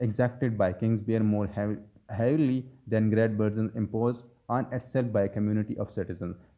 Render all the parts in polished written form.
exacted by kings bear more heavily than great burdens imposed on itself by a community of citizens।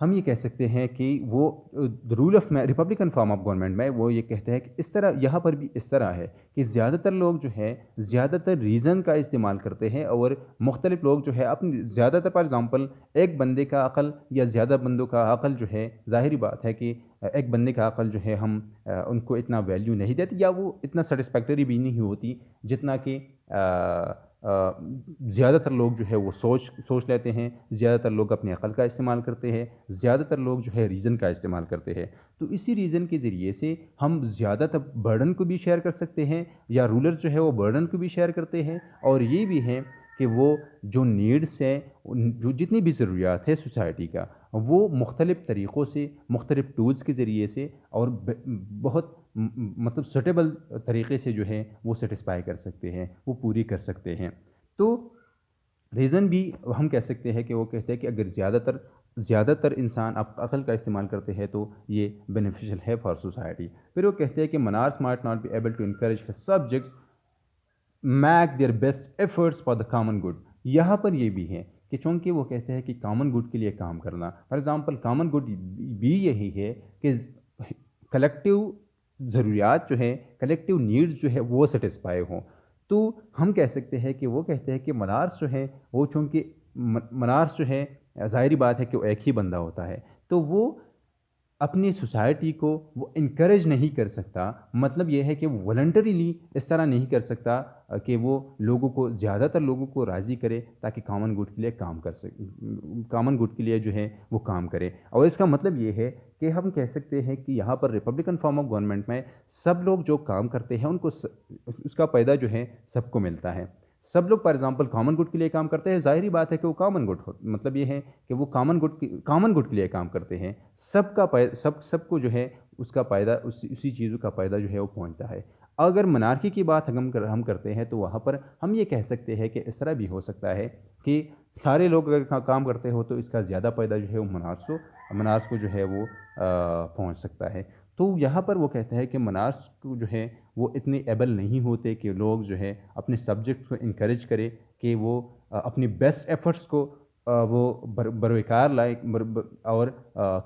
ہم یہ کہہ سکتے ہیں کہ وہ role of republican form of government میں وہ یہ کہتے ہیں کہ اس طرح یہاں پر بھی اس طرح ہے کہ زیادہ تر لوگ جو ہے زیادہ تر ریزن کا استعمال کرتے ہیں، اور مختلف لوگ جو ہے اپنی زیادہ تر، فار ایگزامپل ایک بندے کا عقل یا زیادہ بندوں کا عقل جو ہے، ظاہری بات ہے کہ ایک بندے کا عقل جو ہے ہم ان کو اتنا ویلیو نہیں دیتے، یا وہ اتنا سیٹسفیکٹری بھی نہیں ہوتی جتنا کہ زیادہ تر لوگ جو ہے وہ سوچ لیتے ہیں، زیادہ تر لوگ اپنے عقل کا استعمال کرتے ہیں، زیادہ تر لوگ جو ہے ریزن کا استعمال کرتے ہیں۔ تو اسی ریزن کے ذریعے سے ہم زیادہ تر برڈن کو بھی شیئر کر سکتے ہیں، یا رولر جو ہے وہ برڈن کو بھی شیئر کرتے ہیں، اور یہ بھی ہے کہ وہ جو نیڈس ہے، جو جتنی بھی ضروریات ہے سوسائٹی کا، وہ مختلف طریقوں سے، مختلف ٹولز کے ذریعے سے، اور بہت مطلب سوٹیبل طریقے سے جو ہے وہ سیٹسفائی کر سکتے ہیں، وہ پوری کر سکتے ہیں۔ تو ریزن بھی ہم کہہ سکتے ہیں کہ وہ کہتے ہیں کہ اگر زیادہ تر انسان عقل کا استعمال کرتے ہیں تو یہ بینیفیشل ہے فار سوسائٹی۔ پھر وہ کہتے ہیں کہ monarchs might not be able to encourage his subjects make their best efforts for the common good. یہاں پر یہ بھی ہے کہ چونکہ وہ کہتے ہیں کہ کامن گڈ کے لیے کام کرنا، فار ایگزامپل کامن گڈ بھی یہی ہے کہ کلیکٹیو ضروریات جو ہے، کلیکٹیو نیڈز جو ہے وہ سیٹسفائی ہوں۔ تو ہم کہہ سکتے ہیں کہ وہ کہتے ہیں کہ منارس جو ہے وہ چونکہ منارس جو ہے ظاہری بات ہے کہ وہ ایک ہی بندہ ہوتا ہے، تو وہ اپنی سوسائٹی کو وہ انکریج نہیں کر سکتا، مطلب یہ ہے کہ وہ والنٹریلی اس طرح نہیں کر سکتا کہ وہ لوگوں کو، زیادہ تر لوگوں کو راضی کرے تاکہ کامن گڈ کے لیے کام کر سکے، کامن گڈ کے لیے جو ہے وہ کام کرے۔ اور اس کا مطلب یہ ہے کہ ہم کہہ سکتے ہیں کہ یہاں پر ریپبلکن فارم آف گورنمنٹ میں سب لوگ جو کام کرتے ہیں ان کو اس کا فائدہ جو ہے سب کو ملتا ہے۔ سب لوگ فار ایگزامپل کامن گڈ کے لیے کام کرتے ہیں، ظاہری بات ہے کہ وہ کامن گڈ مطلب یہ ہے کہ وہ کامن گڈ کے لیے کام کرتے ہیں، سب کو جو ہے اس کا فائدہ، اسی چیزوں کا فائدہ جو ہے وہ پہنچتا ہے۔ اگر منارکی کی بات ہم کرتے ہیں تو وہاں پر ہم یہ کہہ سکتے ہیں کہ اس طرح بھی ہو سکتا ہے کہ سارے لوگ اگر کام کرتے ہو تو اس کا زیادہ فائدہ جو ہے وہ منارس کو جو ہے وہ پہنچ سکتا ہے۔ تو یہاں پر وہ کہتے ہیں کہ منارس کو جو ہے وہ اتنے ایبل نہیں ہوتے کہ لوگ جو ہے اپنے سبجیکٹ کو انکریج کرے کہ وہ اپنی بیسٹ ایفرٹس کو وہ بروکار لائے، اور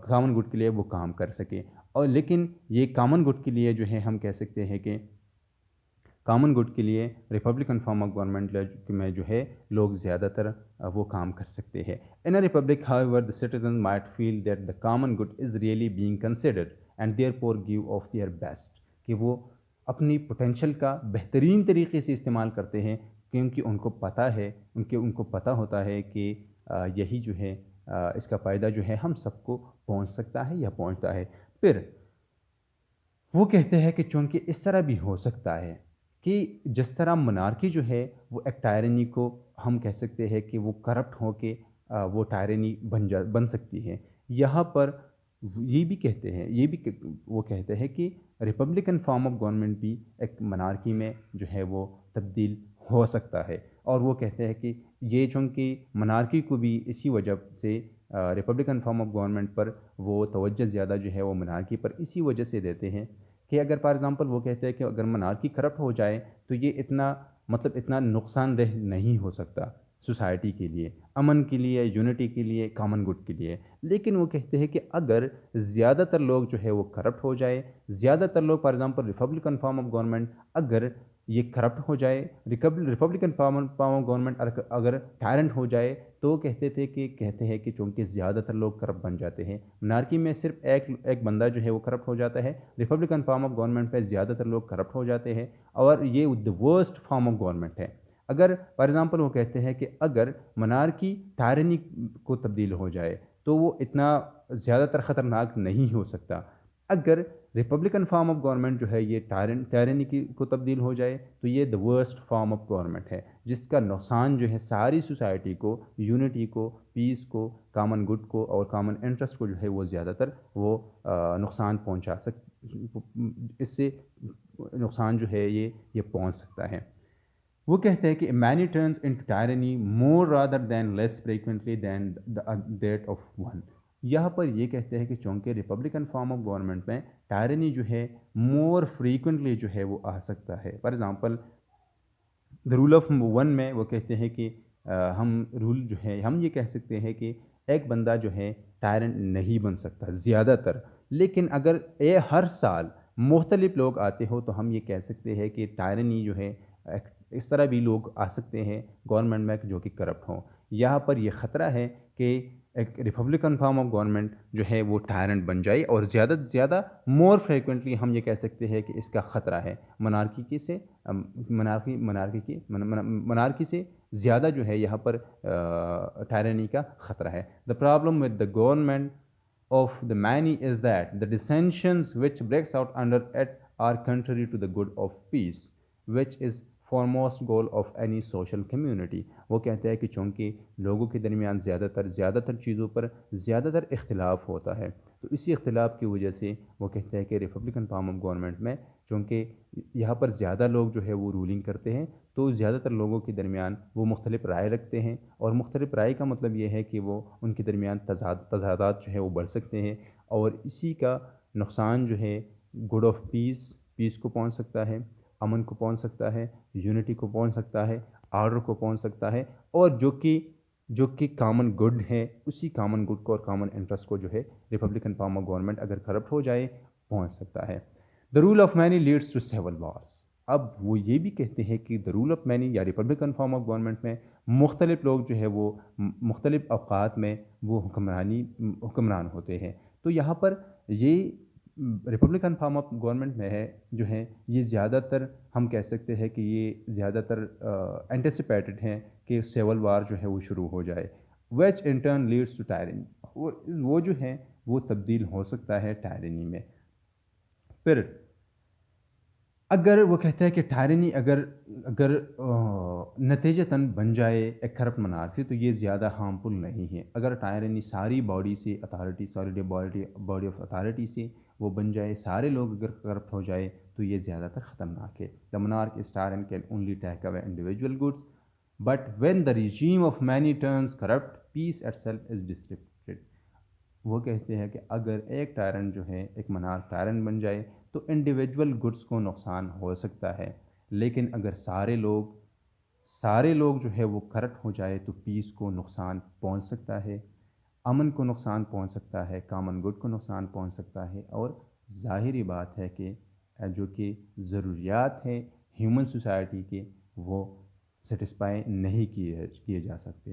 کامن گڈ کے لیے وہ کام کر سکے۔ اور لیکن یہ کامن گڈ کے لیے جو ہے ہم کہہ سکتے ہیں کہ کامن گڈ کے لیے ریپبلکن فارم آف گورنمنٹ میں جو ہے لوگ زیادہ تر وہ کام کر سکتے ہیں۔ ان اے republic however the citizens might feel that the common good is really being considered and therefore give of their best، کہ وہ اپنی پوٹینشل کا بہترین طریقے سے استعمال کرتے ہیں، کیونکہ ان کو پتہ ہے، ان کو پتہ ہوتا ہے کہ یہی جو ہے اس کا فائدہ جو ہے ہم سب کو پہنچ سکتا ہے یا پہنچتا ہے۔ پھر وہ کہتے ہیں کہ چونکہ اس طرح بھی ہو سکتا ہے کہ جس طرح منارکی جو ہے وہ ایک ٹائرنی کو ہم کہہ سکتے ہیں کہ وہ کرپٹ ہو کے وہ ٹائرنی بن سکتی ہے، یہاں پر یہ بھی کہتے ہیں، وہ کہتے ہیں کہ ریپبلکن فارم آف گورنمنٹ بھی ایک منارکی میں جو ہے وہ تبدیل ہو سکتا ہے۔ اور وہ کہتے ہیں کہ یہ چونکہ منارکی کو بھی اسی وجہ سے ریپبلکن فارم آف گورنمنٹ پر وہ توجہ زیادہ جو ہے وہ منارکی پر اسی وجہ سے دیتے ہیں کہ اگر فار ایگزامپل وہ کہتے ہیں کہ اگر منارکی کرپٹ ہو جائے تو یہ اتنا نقصان دہ نہیں ہو سکتا سوسائٹی کے لیے، امن کے لیے، یونٹی کے لیے، کامن گڈ کے لیے۔ لیکن وہ کہتے ہیں کہ اگر زیادہ تر لوگ جو ہے وہ کرپٹ ہو جائے، زیادہ تر لوگ for example Republican form of government اگر یہ کرپٹ ہو جائے، ریپبلکن فارم آف گورنمنٹ اگر ٹائرنٹ ہو جائے، تو کہتے ہیں کہ چونکہ زیادہ تر لوگ کرپٹ بن جاتے ہیں۔ منارکی میں صرف ایک بندہ جو ہے وہ کرپٹ ہو جاتا ہے، ریپبلکن فارم آف گورنمنٹ پہ زیادہ تر لوگ کرپٹ ہو جاتے ہیں، اور یہ دی ورسٹ فارم آف گورنمنٹ ہے۔ اگر فار ایگزامپل وہ کہتے ہیں کہ اگر منارکی ٹائرنی کو تبدیل ہو جائے تو وہ اتنا زیادہ تر خطرناک نہیں ہو سکتا۔ اگر ریپبلکن فارم آف گورنمنٹ جو ہے یہ ٹائرنی کو تبدیل ہو جائے تو یہ دی ورسٹ فارم آف گورنمنٹ ہے، جس کا نقصان جو ہے ساری سوسائٹی کو، یونٹی کو، پیس کو، کامن گڈ کو اور کامن انٹرسٹ کو جو ہے وہ زیادہ تر وہ نقصان پہنچا اس سے نقصان جو ہے یہ پہنچ سکتا ہے۔ وہ کہتے ہیں کہ many turns into tyranny more rather than less frequently than that of one۔ یہاں پر یہ کہتے ہیں کہ چونکہ ریپبلکن فارم آف گورنمنٹ میں ٹائرنی جو ہے مور فریکوینٹلی جو ہے وہ آ سکتا ہے۔ For example role of one میں وہ کہتے ہیں کہ ہم یہ کہہ سکتے ہیں کہ ایک بندہ جو ہے ٹائرنٹ نہیں بن سکتا زیادہ تر، لیکن اگر ہر سال مختلف لوگ آتے ہو تو ہم یہ کہہ سکتے ہیں کہ ٹائرنی جو ہے اس طرح بھی لوگ آ سکتے ہیں گورنمنٹ میں جو کہ کرپٹ ہوں۔ یہاں پر یہ خطرہ ہے کہ ایک ریپبلکن فارم آف گورنمنٹ جو ہے وہ ٹائرنٹ بن جائے، اور زیادہ سے زیادہ مور فریکوینٹلی ہم یہ کہہ سکتے ہیں کہ اس کا خطرہ ہے منارکی سے زیادہ جو ہے یہاں پر ٹائرنی کا خطرہ ہے۔ The problem with the government of the many is that the dissensions which breaks out under it are contrary to the good of peace, which is foremost goal of any social community۔ وہ کہتے ہیں کہ چونکہ لوگوں کے درمیان زیادہ تر چیزوں پر زیادہ تر اختلاف ہوتا ہے، تو اسی اختلاف کی وجہ سے وہ کہتے ہیں کہ ریپبلکن فارم آف گورنمنٹ میں چونکہ یہاں پر زیادہ لوگ جو ہے وہ رولنگ کرتے ہیں، تو زیادہ تر لوگوں کے درمیان وہ مختلف رائے رکھتے ہیں، اور مختلف رائے کا مطلب یہ ہے کہ وہ ان کے درمیان تضادات جو ہے وہ بڑھ سکتے ہیں، اور اسی کا نقصان جو ہے گڈ آف پیس کو پہنچ سکتا ہے، امن کو پہنچ سکتا ہے، یونٹی کو پہنچ سکتا ہے، آرڈر کو پہنچ سکتا ہے، اور جو کہ کامن گڈ ہے، اسی کامن گڈ کو اور کامن انٹرسٹ کو جو ہے ریپبلکن فارم آف گورنمنٹ اگر کرپٹ ہو جائے پہنچ سکتا ہے۔ The rule of many leads to civil wars. اب وہ یہ بھی کہتے ہیں کہ دا رول آف مینی یا ریپبلکن فارم آف گورنمنٹ میں مختلف لوگ جو ہے وہ مختلف اوقات میں وہ حکمران ہوتے ہیں، تو یہاں پر یہ ریپبلکن فارم آف گورنمنٹ میں ہے جو ہے یہ زیادہ تر ہم کہہ سکتے ہیں کہ یہ زیادہ تر اینٹیسپیٹڈ ہیں کہ سیول وار جو ہے وہ شروع ہو جائے، ویچ ان ٹرن لیڈس ٹو ٹائرنی۔ وہ جو ہے وہ تبدیل ہو سکتا ہے ٹائرنی میں۔ پھر اگر وہ کہتا ہے کہ ٹائرنی اگر نتیجتاً بن جائے ایک کرپٹ منارکی تو یہ زیادہ ہارمفل نہیں ہے۔ اگر ٹائرنی ساری باڈی سے باڈی آف اتھارٹی سے وہ بن جائے، سارے لوگ اگر کرپٹ ہو جائے تو یہ زیادہ تر خطرناک ہے۔ دا monarch is tyrant can only take away individual goods, but when the regime of many turns corrupt, peace itself is disrupted۔ وہ کہتے ہیں کہ اگر ایک ٹائرن جو ہے ایک منارک ٹائرن بن جائے تو انڈیویجول گڈس کو نقصان ہو سکتا ہے، لیکن اگر سارے لوگ جو ہے وہ کرپٹ ہو جائے تو پیس کو نقصان پہنچ سکتا ہے، امن کو نقصان پہنچ سکتا ہے، کامن گڈ کو نقصان پہنچ سکتا ہے، اور ظاہری بات ہے کہ جو کہ ضروریات ہیں ہیومن سوسائٹی کے وہ سیٹسفائی نہیں کیے جا سکتے۔